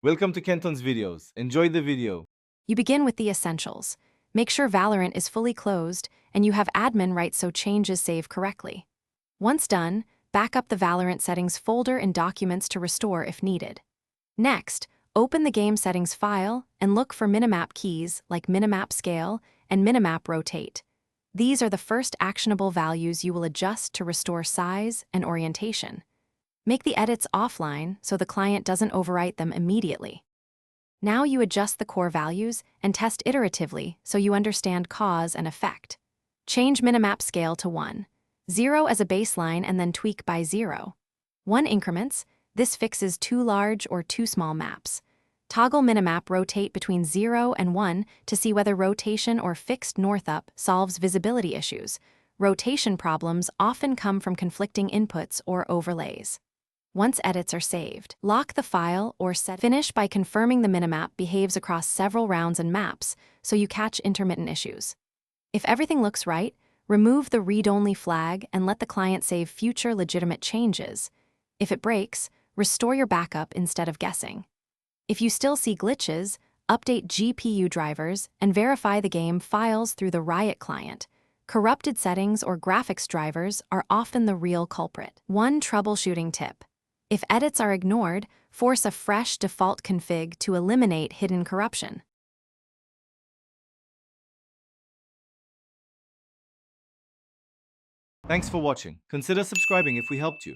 Welcome to Kenton's videos. Enjoy the video. You begin with the essentials. Make sure Valorant is fully closed and you have admin rights so changes save correctly. Once done, back up the Valorant settings folder in Documents to restore if needed. Next, open the game settings file and look for Minimap keys like Minimap Scale and Minimap Rotate. These are the first actionable values you will adjust to restore size and orientation. Make the edits offline so the client doesn't overwrite them immediately. Now you adjust the core values and test iteratively so you understand cause and effect. Change Minimap Scale to 1, 0 as a baseline and then tweak by 0. 1 increments, this fixes too large or too small maps. Toggle Minimap Rotate between 0 and 1 to see whether rotation or fixed north-up solves visibility issues. Rotation problems often come from conflicting inputs or overlays. Once edits are saved, lock the file or finish by confirming the minimap behaves across several rounds and maps so you catch intermittent issues. If everything looks right, remove the read-only flag and let the client save future legitimate changes. If it breaks, restore your backup instead of guessing. If you still see glitches, update GPU drivers and verify the game files through the Riot client. Corrupted settings or graphics drivers are often the real culprit. One troubleshooting tip. If edits are ignored, force a fresh default config to eliminate hidden corruption. Thanks for watching. Consider subscribing if we helped you.